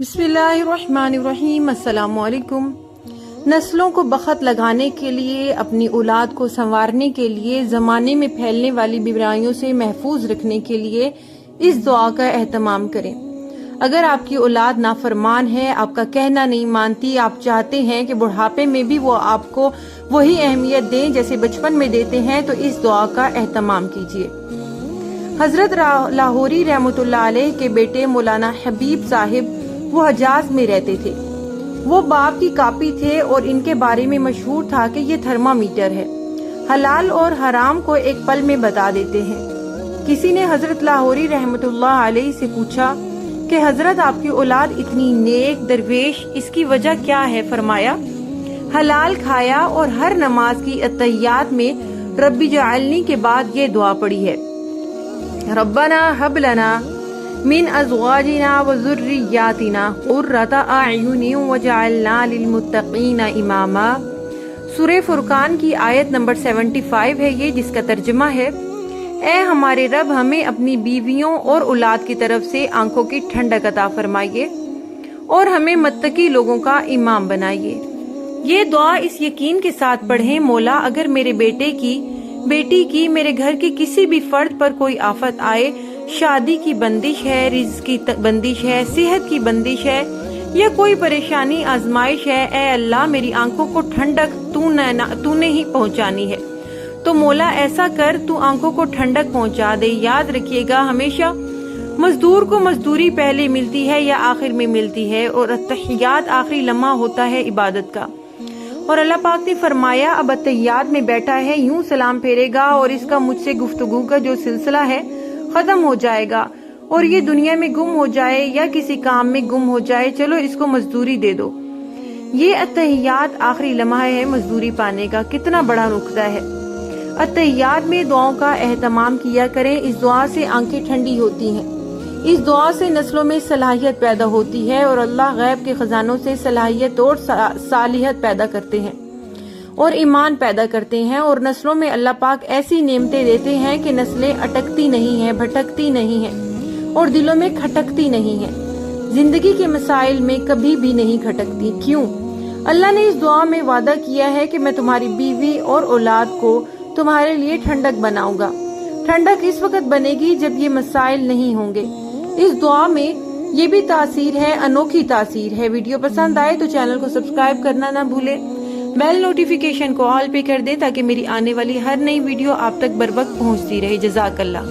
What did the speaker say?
बिस्मिल्लाहिर्रहमानिर्रहीम। अस्सलाम वालेकुम। नस्लों को बखत लगाने के लिए, अपनी औलाद को संवारने के लिए, ज़माने में फैलने वाली बीमारियों से महफूज रखने के लिए इस दुआ का एहतमाम करें। अगर आपकी औलाद नाफरमान है, आपका कहना नहीं मानती, आप चाहते हैं कि बुढ़ापे में भी वो आपको वही अहमियत दें जैसे बचपन में देते हैं, तो इस दुआ का एहतमाम कीजिए। हजरत लाहौरी रहमतुल्लाह अलैह के बेटे मौलाना हबीब साहिब वो हजाज में रहते थे। वो बाप की कापी थे और इनके बारे में मशहूर था कि ये थर्मामीटर है, हलाल और हराम को एक पल में बता देते हैं। किसी ने हजरत लाहौरी रहमतुल्लाह अलैह से पूछा कि हजरत आपकी औलाद इतनी नेक दरवेश, इसकी वजह क्या है? फरमाया, हलाल खाया और हर नमाज की अत्तहियात में रब्बी जअलनी के बाद ये दुआ पढ़ी है, रब्बना हब लना मिन अज़वाजिना व ज़ुर्रिय्यातिना क़ुर्रता अयुनिन वजअलना लिलमुत्तक़ीना इमामा। सूरह फुरकान की आयत नंबर 75 है ये, जिसका तर्जुमा है, ए हमारे रब, हमें अपनी बीवियों और औलाद की तरफ से आंखों की ठंडक अता फरमाइए और हमें मुत्तकी लोगों का इमाम बनाइए। ये दुआ इस यकीन के साथ पढ़ें, मौला अगर मेरे बेटे की, बेटी की, मेरे घर के किसी भी फर्द पर कोई आफत आए, शादी की बंदिश है, रिज़्क़ की बंदिश है, सेहत की बंदिश है या कोई परेशानी आजमाइश है, ए अल्लाह मेरी आंखों को ठंडक तूने ही पहुंचानी है, तो मौला ऐसा कर, तू आंखों को ठंडक पहुंचा दे। याद रखिएगा, हमेशा मजदूर को मजदूरी पहले मिलती है या आखिर में मिलती है, और अत्तहियात आखिरी लम्हा होता है इबादत का। और अल्लाह पाक ने फरमाया, अब अत्तहियात में बैठा है, यूं सलाम फेरेगा और इसका मुझसे गुफ्तगू का जो सिलसिला है खत्म हो जाएगा और ये दुनिया में गुम हो जाए या किसी काम में गुम हो जाए, चलो इसको मजदूरी दे दो। ये अत्तहियात आखिरी लम्हा है मजदूरी पाने का। कितना बड़ा नुक्ता है। अत्तहियात में दुआओं का एहतमाम किया करें। इस दुआ से आंखें ठंडी होती हैं, इस दुआ से नस्लों में सलाहियत पैदा होती है और अल्लाह गैब के खजानों से सलाहियत और सालियत पैदा करते हैं और ईमान पैदा करते हैं, और नस्लों में अल्लाह पाक ऐसी नेमतें देते हैं कि नस्लें अटकती नहीं हैं, भटकती नहीं हैं और दिलों में खटकती नहीं हैं। जिंदगी के मसाइल में कभी भी नहीं खटकती। क्यों? अल्लाह ने इस दुआ में वादा किया है कि मैं तुम्हारी बीवी और औलाद को तुम्हारे लिए ठंडक बनाऊंगा। ठंडक इस वक्त बनेगी जब ये मसाइल नहीं होंगे। इस दुआ में ये भी तासीर है, अनोखी तासीर है। वीडियो पसंद आए तो चैनल को सब्सक्राइब करना ना भूले, बेल नोटिफिकेशन को ऑल पे कर दें ताकि मेरी आने वाली हर नई वीडियो आप तक बर वक्त पहुंचती रहे। जज़ाकल्लाह।